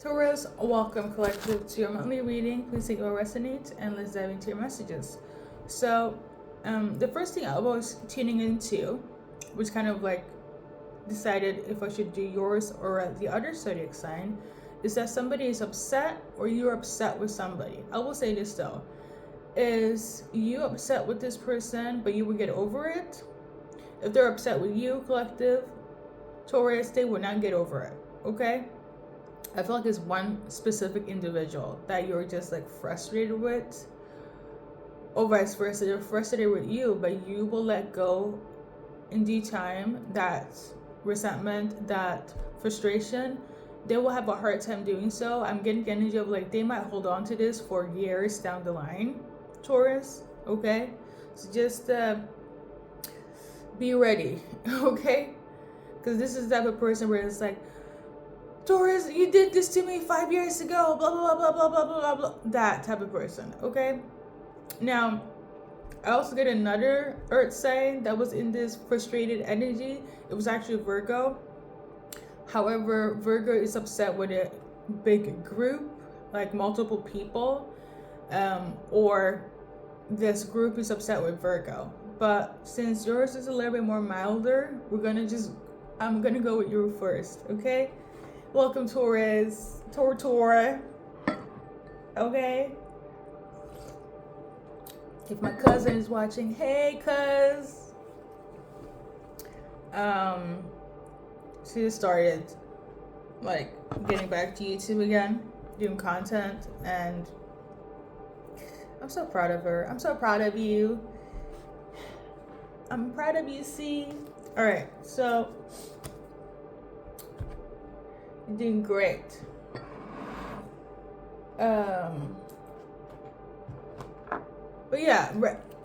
Taurus, welcome collective to your monthly reading. Please take what resonates and let's dive into your messages. So, the first thing I was tuning into, which kind of like decided if I should do yours or the other zodiac sign, is that somebody is upset or you're upset with somebody. I will say this though. Is you upset with this person but you will get over it? If they're upset with you, collective, Taurus, they will not get over it. Okay? I feel like it's one specific individual that you're just like frustrated with, or vice versa. They're frustrated with you, but you will let go in due time. That resentment, that frustration, they will have a hard time doing so. I'm getting the energy of like they might hold on to this for years down the line, Taurus. Okay, so just be ready, okay? Because this is the type of person where it's like, Taurus, you did this to me 5 years ago, blah, blah, blah, blah, blah, blah, blah, blah. That type of person, okay? Now, I also get another earth sign that was in this frustrated energy. It was actually Virgo. However, Virgo is upset with a big group, like multiple people, or this group is upset with Virgo. But since yours is a little bit more milder, I'm gonna go with you first, okay? Welcome, Taurus. Tora. Okay? If my cousin is watching, hey, cuz. She just started, like, getting back to YouTube again, doing content, and I'm so proud of her. I'm so proud of you. I'm proud of you, C. Alright, so you're doing great. But yeah,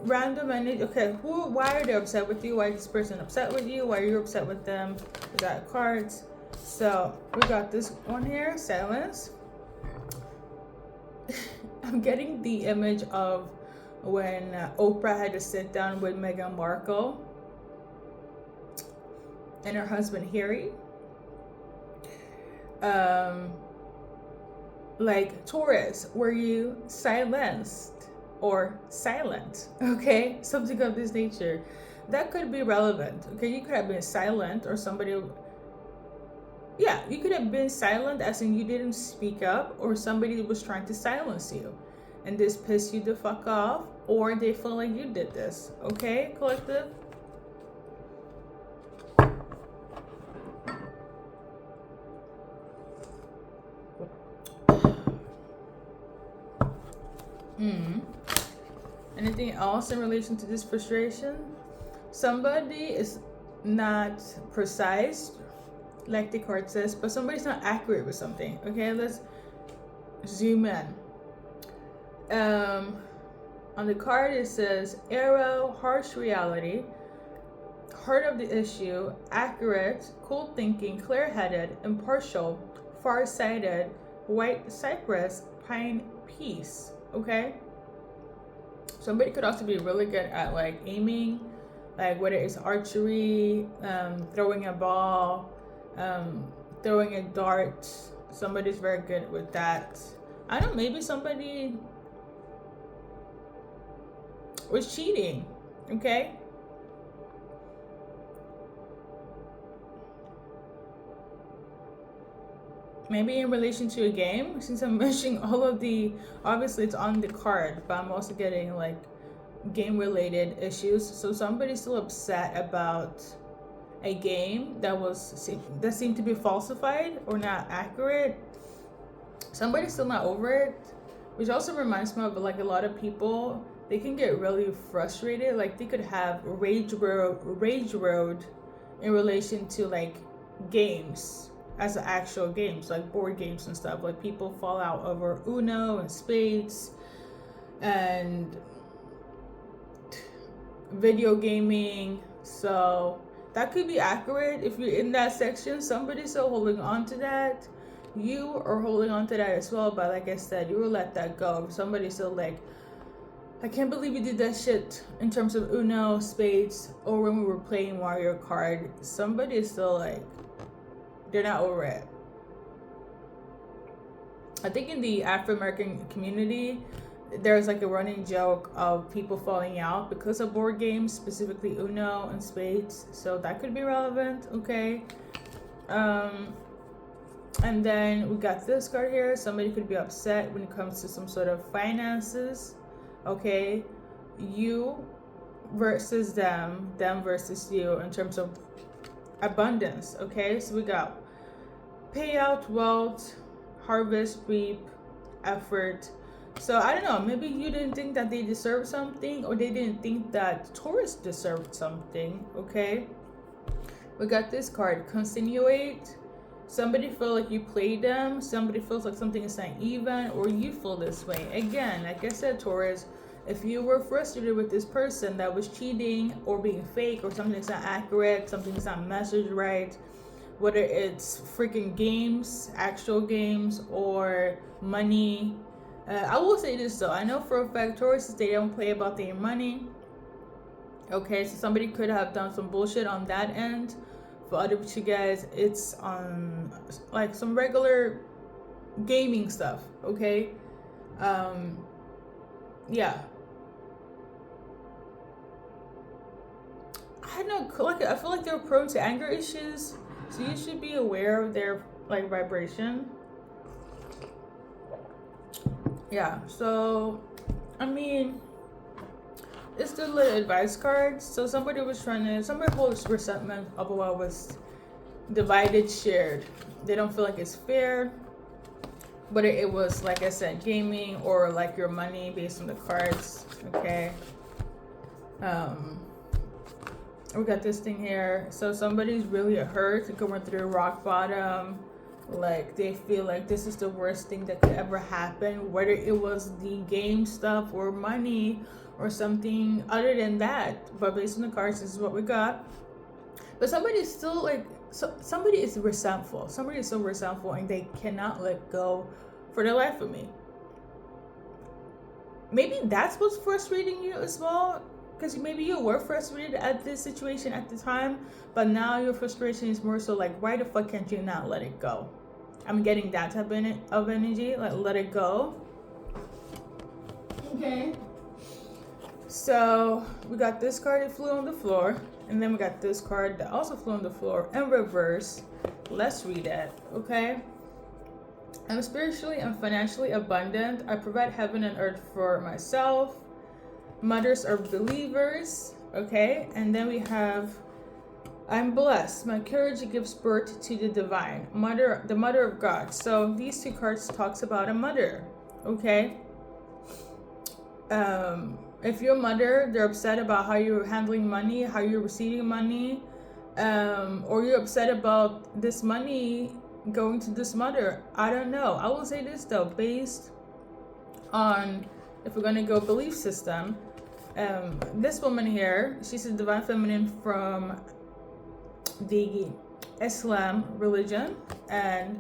random energy. Okay, why are they upset with you? Why is this person upset with you? Why are you upset with them? We got cards. So we got this one here, silence. I'm getting the image of when Oprah had to sit down with Meghan Markle and her husband Harry. Like, Taurus, were you silenced or silent? Okay, something of this nature. That could be relevant. Okay, you could have been silent, or somebody, yeah, you could have been silent as in you didn't speak up, or somebody was trying to silence you and this pissed you the fuck off, or they feel like you did this. Okay, collective? Anything else in relation to this frustration? Somebody is not precise, like the card says, but somebody's not accurate with something. Okay, let's zoom in. On the card it says arrow, harsh reality, heart of the issue, accurate, cool thinking, clear-headed, impartial, far-sighted, white cypress, pine, peace. Okay, somebody could also be really good at like aiming, like whether it's archery, throwing a ball, throwing a dart. Somebody's very good with that. I don't know, maybe somebody was cheating. Okay, maybe in relation to a game, since I'm mentioning all of the, obviously it's on the card, but I'm also getting like game related issues. So somebody's still upset about a game that seemed to be falsified or not accurate. Somebody's still not over it, which also reminds me of like a lot of people, they can get really frustrated. Like they could have rage road in relation to like games, as actual games, like board games and stuff. Like people fall out over Uno and spades and video gaming. So that could be accurate. If you're in that section, somebody's still holding on to that. You are holding on to that as well, but like I said, you will let that go. If somebody's still like, I can't believe you did that shit in terms of Uno, spades, or when we were playing Mario Kart, somebody is still like, they're not over it. I think in the Afro-American community, there's like a running joke of people falling out because of board games, specifically Uno and Spades. So that could be relevant, okay? And then we got this card here. Somebody could be upset when it comes to some sort of finances, okay? You versus them versus you in terms of abundance, okay? So we got payout, wealth, harvest, reap, effort. So I don't know, maybe you didn't think that they deserved something, or they didn't think that Taurus deserved something, okay? We got this card, continuate. Somebody feel like you played them, somebody feels like something is not even, or you feel this way. Again, like I said, Taurus, if you were frustrated with this person that was cheating or being fake, or something that's not accurate, something that's not messaged right, whether it's freaking games, actual games, or money. I will say this though, I know for a fact Tauruses, they don't play about their money. Okay, so somebody could have done some bullshit on that end. For other you guys, it's on like some regular gaming stuff, okay? Yeah. I don't know, like I feel like they're prone to anger issues, so you should be aware of their like vibration. Yeah, so I mean, it's the little advice card. So somebody holds resentment of what was divided, shared. They don't feel like it's fair, whether it was, like I said, gaming or like your money based on the cards, okay? We got this thing here. So somebody's really hurt, going through rock bottom. Like they feel like this is the worst thing that could ever happen, whether it was the game stuff or money or something other than that. But based on the cards, this is what we got. But somebody is still like, somebody is resentful. Somebody is so resentful and they cannot let go for the life of me. Maybe that's what's frustrating you as well. Because maybe you were frustrated at this situation at the time, but now your frustration is more so like, why the fuck can't you not let it go? I'm getting that type of energy, like let it go. Okay. So we got this card that flew on the floor, and then we got this card that also flew on the floor in reverse. Let's read it, okay? I'm spiritually and financially abundant. I provide heaven and earth for myself. Mothers are believers, okay? And then we have, I'm blessed. My courage gives birth to the divine, the mother of God. So these two cards talks about a mother, okay? If you're a mother, they're upset about how you're handling money, how you're receiving money, or you're upset about this money going to this mother. I don't know. I will say this though, based on, if we're gonna go belief system, this woman here, she's a divine feminine from the Islam religion, and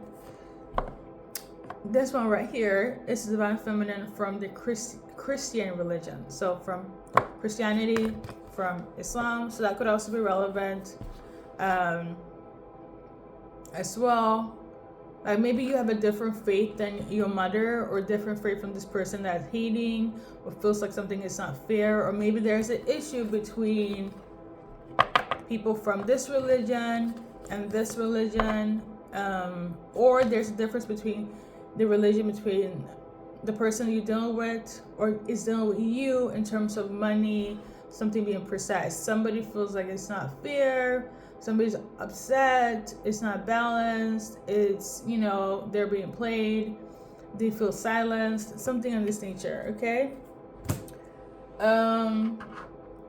this one right here is divine feminine from the Christian religion. So from Christianity, from Islam, so that could also be relevant as well. Maybe you have a different faith than your mother, or different faith from this person that's hating, or feels like something is not fair, or maybe there's an issue between people from this religion and this religion, or there's a difference between the religion between the person you're dealing with or is dealing with you in terms of money, something being precise. Somebody feels like it's not fair, somebody's upset, it's not balanced, it's, you know, they're being played, they feel silenced, something of this nature, okay?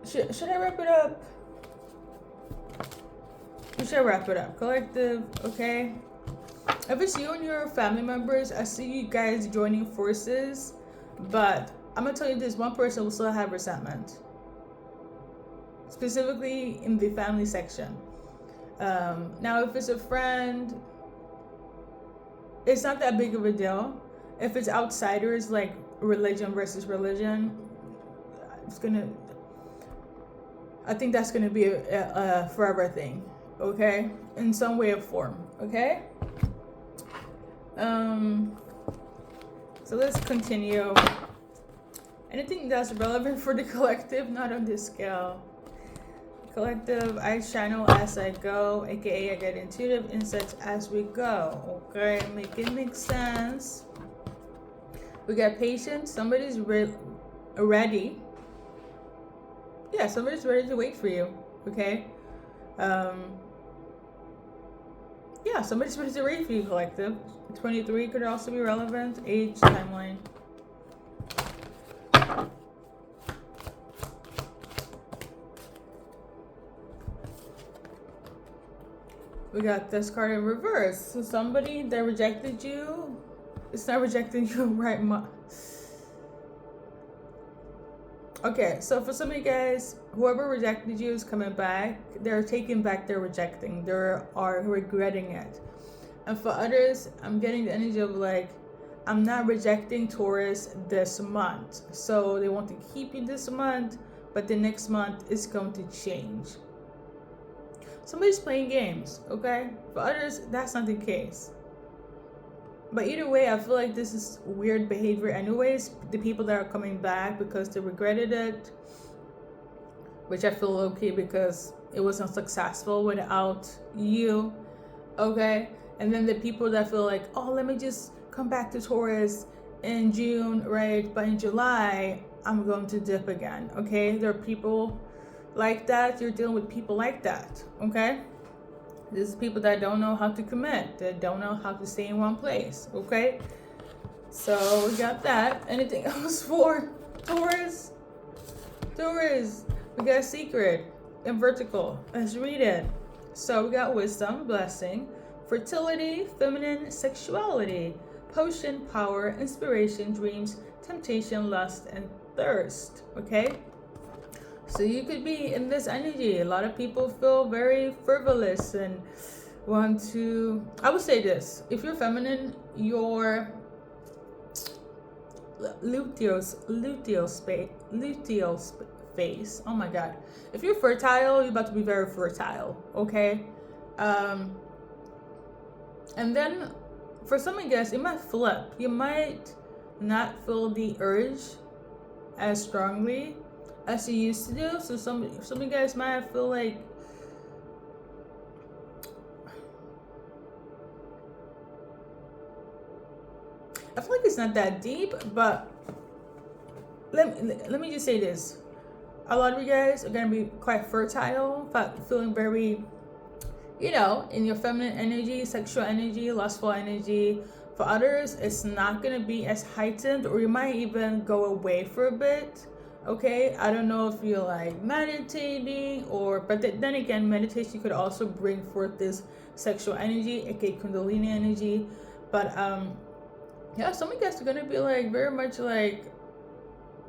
Should I wrap it up? We should wrap it up. Collective, okay? If it's you and your family members, I see you guys joining forces, but I'm gonna tell you this, one person will still have resentment, specifically in the family section. Now if it's a friend, it's not that big of a deal. If it's outsiders, like religion versus religion, I think that's gonna be a forever thing, okay, in some way or form, okay? So let's continue. Anything that's relevant for the collective, not on this scale. Collective, I channel as I go, aka I get intuitive insights as we go. Okay, make it make sense. We got patience. Somebody's ready. Yeah, somebody's ready to wait for you. Okay. Yeah, somebody's ready to wait for you, collective. 23 could also be relevant. Age, timeline. We got this card in reverse. So somebody that rejected you, it's not rejecting you right much. Okay, so for some of you guys, whoever rejected you is coming back. They're taking back their rejecting. They are regretting it. And for others, I'm getting the energy of like, I'm not rejecting Taurus this month. So they want to keep you this month, but the next month is going to change. Somebody's playing games, okay? For others, that's not the case. But either way, I feel like this is weird behavior anyways. The people that are coming back because they regretted it, which I feel okay because it wasn't successful without you, okay? And then the people that feel like, oh, let me just come back to Taurus in June, right? But in July, I'm going to dip again, okay? There are people like that. You're dealing with people like that, okay? This is people that don't know how to commit, that don't know how to stay in one place, okay? So we got that. Anything else for Taurus? Taurus, we got secret and vertical. Let's read it. So we got wisdom, blessing, fertility, feminine, sexuality, potion, power, inspiration, dreams, temptation, lust, and thirst, okay? So you could be in this energy. A lot of people feel very frivolous and want to, I would say this, if you're feminine, your luteal space, oh my god. If you're fertile, you're about to be very fertile, okay? And then for some of you guys, it might flip. You might not feel the urge as strongly as you used to do. So some of you guys might feel like I feel like it's not that deep, but let me just say this. A lot of you guys are gonna be quite fertile, but feeling very, you know, in your feminine energy, sexual energy, lustful energy. For others, it's not gonna be as heightened, or you might even go away for a bit. Okay, I don't know if you're like meditating but then again, meditation could also bring forth this sexual energy, aka Kundalini energy. But yeah, some of you guys are gonna be like very much like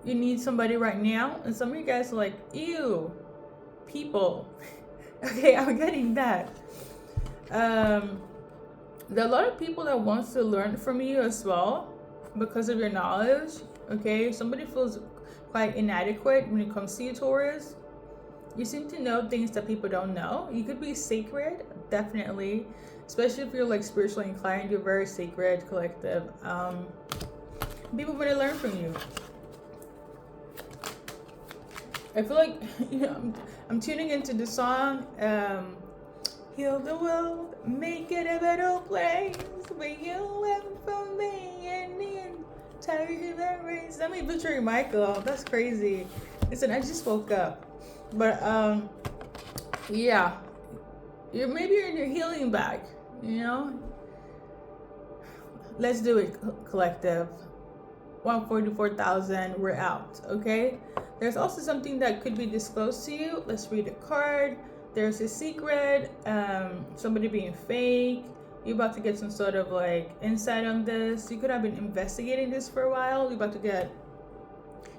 you need somebody right now, and some of you guys are like, ew, people. Okay, I'm getting that. There are a lot of people that wants to learn from you as well because of your knowledge. Okay, somebody feels quite inadequate when it comes to you, Taurus. You seem to know things that people don't know. You could be sacred, definitely, especially if you're like spiritually inclined. You're very sacred, collective. People want to learn from you. I feel like, you know, I'm tuning into the song, heal the world, make it a better place for you and for me and the entire human race. I'm even butchering Michael. That's crazy. Listen, I just woke up. But yeah. Maybe you're in your healing bag, you know? Let's do it, collective. 144,000, we're out, okay? There's also something that could be disclosed to you. Let's read a card. There's a secret, somebody being fake. You're about to get some sort of like insight on this. You could have been investigating this for a while. You're about to get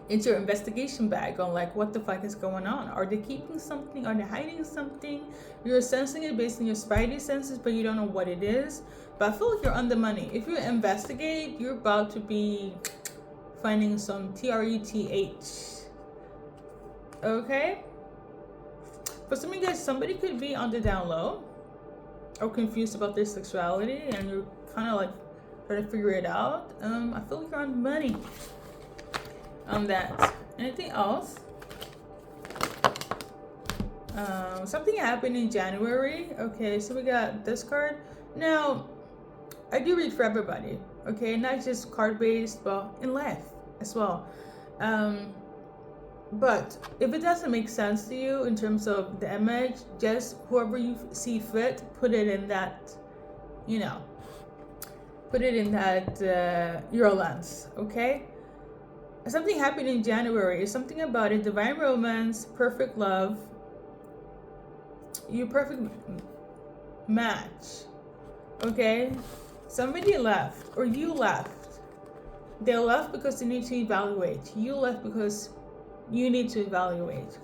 into your investigation bag on like what the fuck is going on. Are they keeping something? Are they hiding something? You're sensing it based on your spidey senses, but you don't know what it is. But I feel like you're on the money. If you investigate, you're about to be finding some TRETH. Okay? For some of you guys, somebody could be on the down low or confused about their sexuality, and you're kind of like trying to figure it out. I feel like you're on money on that. Anything else? Something happened in January. Okay, so we got this card. Now, I do read for everybody. Okay, not just card based, but in life as well. But if it doesn't make sense to you in terms of the image, just whoever you see fit, put it in that, put it in that your lens. Okay. Something happened in January. It's something about a divine romance, perfect love. Your perfect match. Okay? Somebody left, or you left. They left because they need to evaluate. You left because you need to evaluate.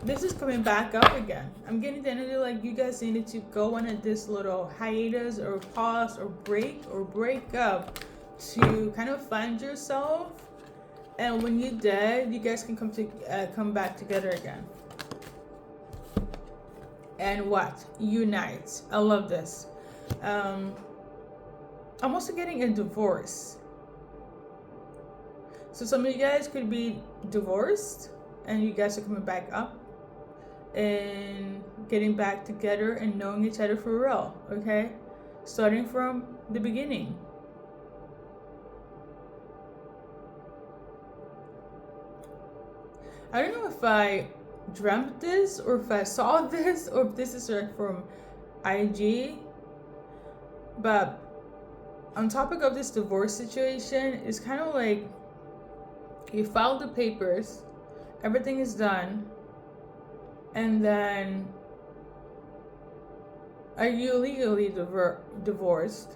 This is coming back up again. I'm getting the energy like you guys needed to go on this little hiatus or pause or break up to kind of find yourself. And when you did, you guys can come back together again. And what? Unite. I love this. I'm also getting a divorce. So some of you guys could be divorced and you guys are coming back up and getting back together and knowing each other for real. Okay? Starting from the beginning. I don't know if I dreamt this or if I saw this or if this is from IG, but on topic of this divorce situation, it's kind of like you filed the papers, everything is done, and then are you legally divorced?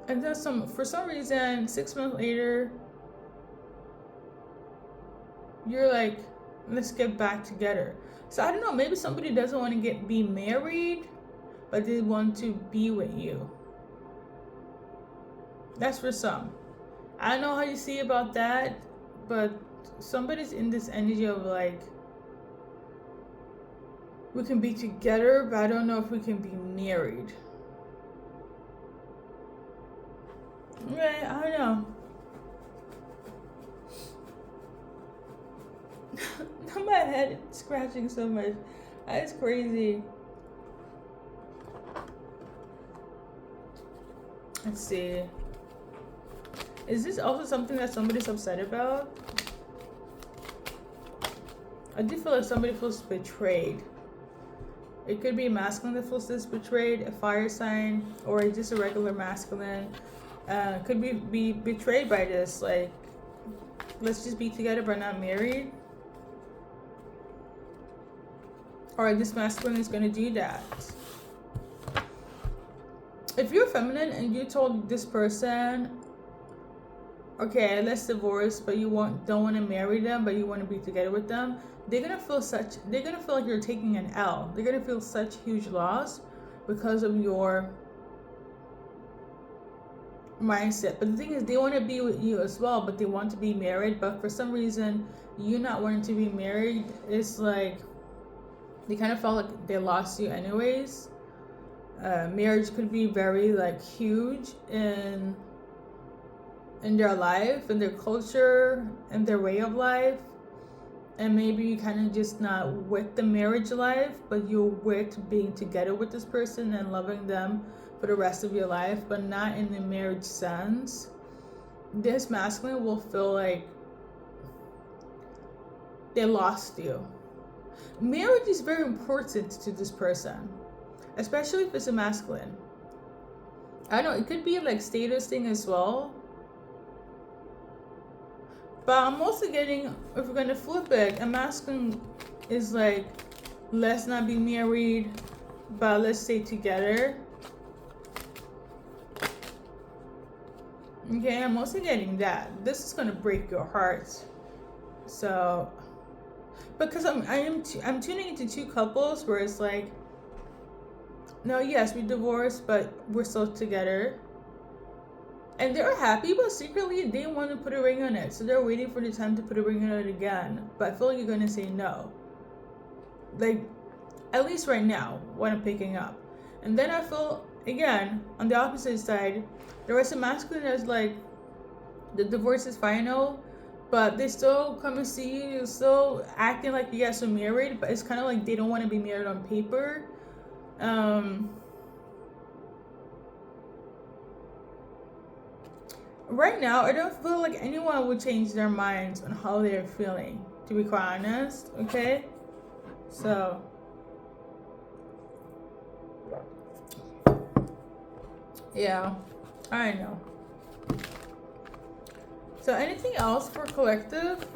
And then for some reason 6 months later you're like, let's get back together. So I don't know, maybe somebody doesn't want to be married, but they want to be with you. That's for some. I don't know how you see about that, but somebody's in this energy of like, we can be together, but I don't know if we can be married. Okay, I don't know. My head is scratching so much. That's crazy. Let's see. Is this also something that somebody's upset about? I do feel like somebody feels betrayed. It could be a masculine that feels this betrayed, a fire sign, or just a regular masculine. Could be betrayed by this. Like, let's just be together but not married. Or this masculine is going to do that. If you're feminine and you told this person, okay, let's divorce, but you don't want to marry them, but you want to be together with them, they're gonna feel like you're taking an L. They're gonna feel such huge loss because of your mindset. But the thing is, they want to be with you as well, but they want to be married. But for some reason, you not wanting to be married, it's like they kind of felt like they lost you anyways. Marriage could be very like huge in their life, in their culture, in their way of life. And maybe you kind of just not with the marriage life, but you're with being together with this person and loving them for the rest of your life, but not in the marriage sense. This masculine will feel like they lost you. Marriage is very important to this person, especially if it's a masculine. I don't know, it could be like status thing as well. But I'm also getting, if we're going to flip it, a masculine is like, let's not be married, but let's stay together. Okay, I'm also getting that. This is going to break your heart. So, because I'm tuning into two couples where it's like, no, yes, we divorced, but we're still together. And they're happy, but secretly they want to put a ring on it. So they're waiting for the time to put a ring on it again. But I feel like you're going to say no. Like, at least right now, what I'm picking up. And then I feel again, on the opposite side, there is a masculine that's like, the divorce is final, but they still come and see you. You're still acting like you guys are married, but it's kind of like they don't want to be married on paper. Right now, I don't feel like anyone would change their minds on how they're feeling, to be quite honest, okay? So, yeah, I know. So, anything else for collective?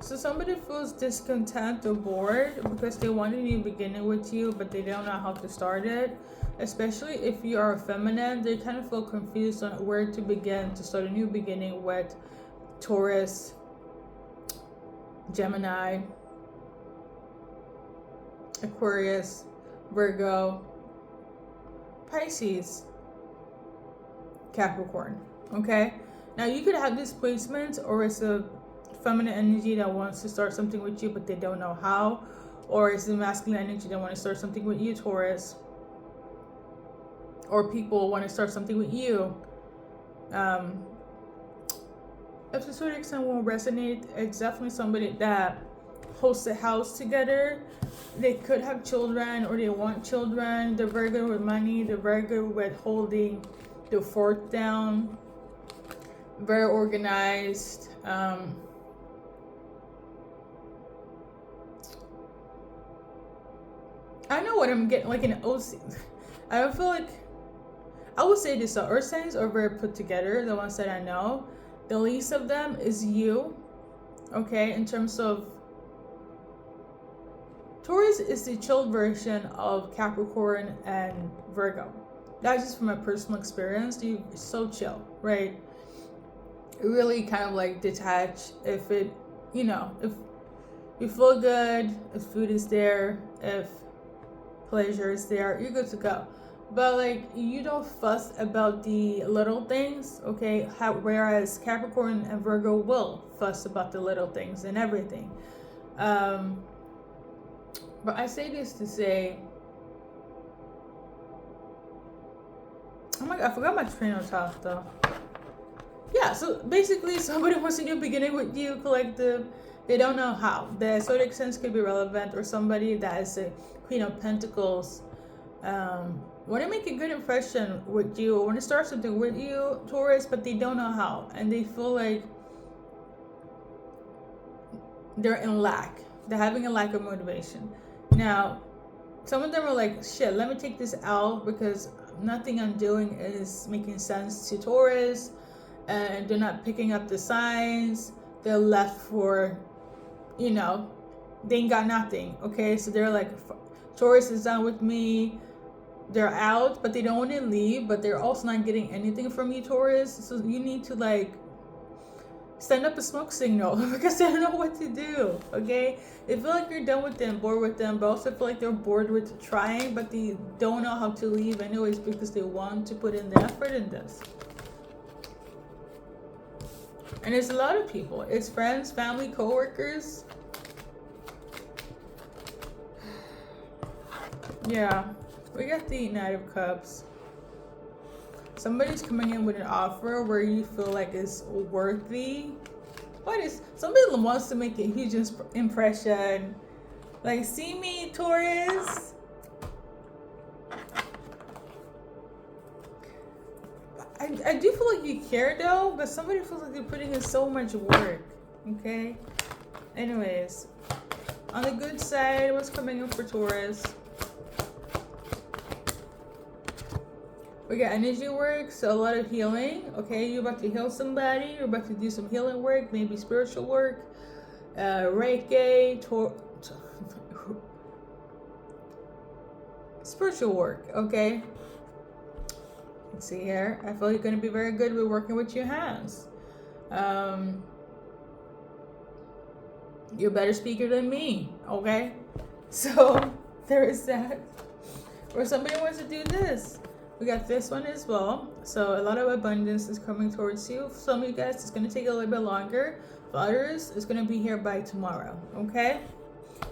So somebody feels discontent or bored because they want a new beginning with you, but they don't know how to start it. Especially if you are feminine, they kind of feel confused on where to begin to start a new beginning with Taurus, Gemini, Aquarius, Virgo, Pisces, Capricorn. Okay? Now you could have these placements, or it's a feminine energy that wants to start something with you but they don't know how, or it's the masculine energy that want to start something with you, Taurus, or people want to start something with you. If the zodiac sign won't resonate, it's definitely somebody that hosts a house together. They could have children or they want children. The Virgo with money, the Virgo with holding the fort down, very organized. I know what I'm getting, like an OC. I don't feel like, I would say this, so earth signs are very put together, the ones that I know. The least of them is you, okay, in terms of, Taurus is the chill version of Capricorn and Virgo. That's just from my personal experience. You're so chill, right? Really kind of like detached. If it, if you feel good, if food is there, if pleasure is there, you're good to go. But like, you don't fuss about the little things, okay? Whereas Capricorn and Virgo will fuss about the little things and everything. But I say this to say, oh my god, I forgot my train of thought though. Yeah, so basically somebody wants a new beginning with you, collective. They don't know how. The zodiac sense could be relevant, or somebody that is a Queen of Pentacles. Want to make a good impression with you, or want to start something with you, Taurus, but they don't know how. And they feel like they're in lack. They're having a lack of motivation. Now, some of them are like, shit, let me take this out because nothing I'm doing is making sense to Taurus. And they're not picking up the signs. They're left for, they ain't got nothing. Okay, so they're like, Taurus is done with me. They're out, but they don't want to leave, but they're also not getting anything from you, Taurus. So you need to like send up a smoke signal because they don't know what to do. Okay, they feel like you're done with them, bored with them, but also feel like they're bored with trying, but they don't know how to leave anyways because they want to put in the effort in this. And it's a lot of people. It's friends, family, co-workers. Yeah, we got the Knight of Cups. Somebody's coming in with an offer where you feel like it's worthy. Somebody wants to make a huge impression. Like, see me, Taurus. I do feel like you care though, but somebody feels like they're putting in so much work. Okay? Anyways, on the good side, what's coming in for Taurus? We got energy work, so a lot of healing. Okay, you're about to heal somebody. You're about to do some healing work, maybe spiritual work, Reiki, spiritual work. Okay. Let's see here. I feel you're going to be very good with working with your hands. You're a better speaker than me. Okay, so there is that. Or somebody wants to do this. We got this one as well. So a lot of abundance is coming towards you. For some of you guys, it's going to take a little bit longer. For others, it's going to be here by tomorrow. Okay?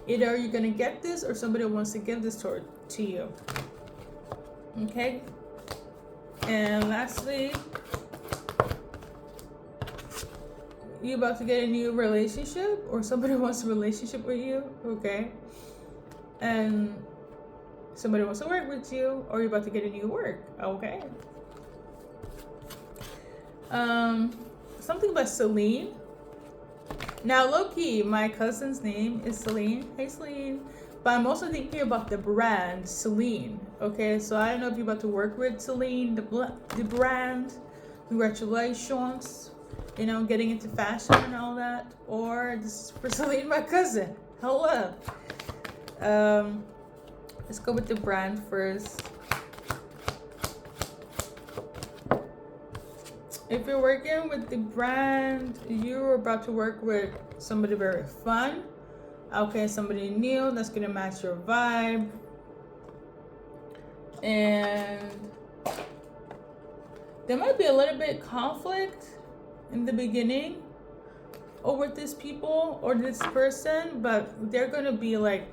Either you're gonna get this or somebody wants to give this to you. Okay. And lastly, you about to get a new relationship, or somebody wants a relationship with you. Okay. And somebody wants to work with you, or you're about to get a new work. Okay. Something about Celine. Now, low-key, my cousin's name is Celine. Hey, Celine. But I'm also thinking about the brand, Celine. Okay, so I don't know if you're about to work with Celine, the brand. Congratulations. You know, getting into fashion and all that. Or this is for Celine, my cousin. Hello. Let's go with the brand first. If you're working with the brand, you're about to work with somebody very fun. Okay, somebody new that's gonna match your vibe. And there might be a little bit conflict in the beginning or with these people or this person, but they're gonna be like,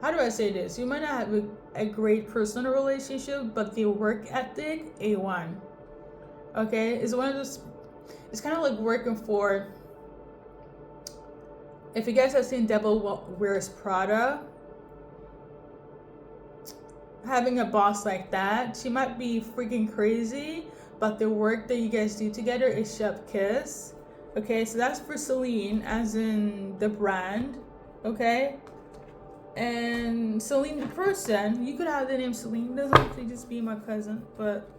how do I say this? You might not have a great personal relationship, but the work ethic, A1. Okay, it's one of those, it's kind of like working for, if you guys have seen Devil Wears Prada, having a boss like that, she might be freaking crazy, but the work that you guys do together is chef kiss. Okay, so that's for Celine, as in the brand. Okay, and Celine the person, you could have the name Celine, doesn't have to just be my cousin, but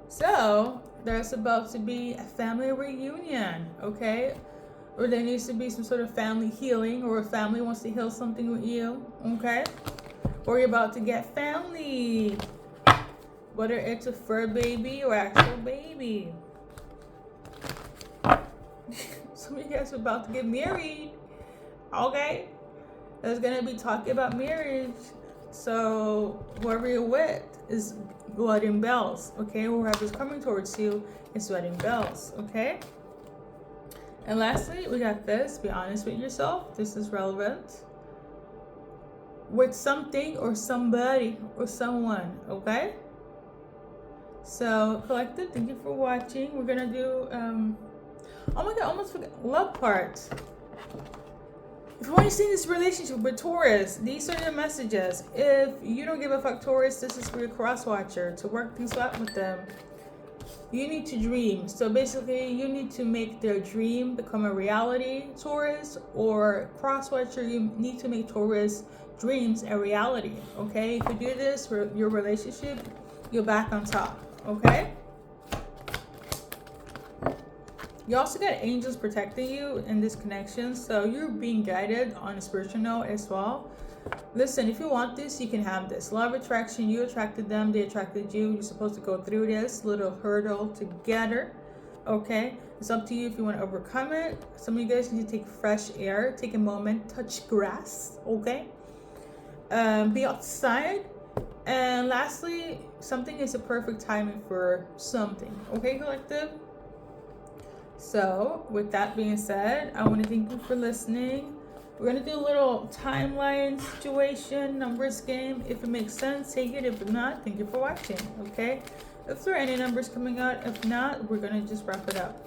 so there's about to be a family reunion, okay? Or there needs to be some sort of family healing, or a family wants to heal something with you, okay? Or you're about to get family, whether it's a fur baby or actual baby. Some of you guys are about to get married, okay? There's gonna be talking about marriage. So whoever you're with is wedding bells, okay? Whoever's coming towards you is wedding bells, okay? And lastly, we got this. Be honest with yourself. This is relevant. With something or somebody or someone, okay? So, collective, thank you for watching. We're gonna do, oh my god, almost forgot, love part. If you want to see this relationship with Taurus, these are the messages. If you don't give a fuck, Taurus, this is for your cross watcher to work things out with them. You need to dream. So basically, you need to make their dream become a reality, Taurus, or cross watcher, you need to make Taurus dreams a reality. Okay? If you do this for your relationship, you're back on top. Okay? You also got angels protecting you in this connection, so you're being guided on a spiritual note as well. Listen, if you want this, you can have this. Law of attraction, you attracted them, they attracted you. You're supposed to go through this little hurdle together, okay? It's up to you if you want to overcome it. Some of you guys need to take fresh air, take a moment, touch grass, okay? Be outside. And lastly, something is a perfect timing for something, okay, collective? So, with that being said, I want to thank you for listening. We're going to do a little timeline situation, numbers game. If it makes sense, take it. If not, thank you for watching, okay? If there are any numbers coming out, if not, we're going to just wrap it up.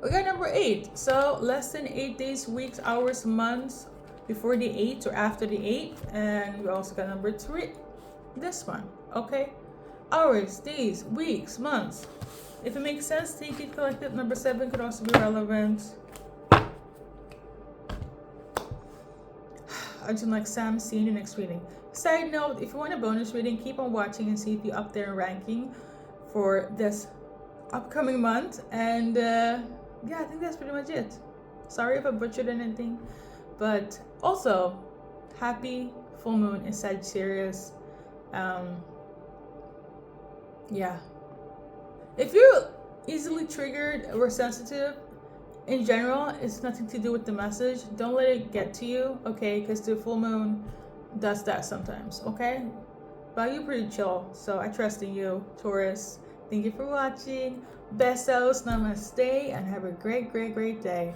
We got number 8. So, less than 8 days, weeks, hours, months before the 8th or after the 8th. And we also got number 3. This one, okay? Hours, days, weeks, months. If it makes sense, take it, collective. Number 7 could also be relevant. Until next time, see you in the next reading. Side note, if you want a bonus reading, keep on watching and see if you're up there in ranking for this upcoming month. And yeah, I think that's pretty much it. Sorry if I butchered anything. But also, happy full moon in Sagittarius. Yeah. If you're easily triggered or sensitive, in general, it's nothing to do with the message. Don't let it get to you, okay? Because the full moon does that sometimes, okay? But you're pretty chill, so I trust in you, Taurus. Thank you for watching. Besos, namaste, and have a great, great, great day.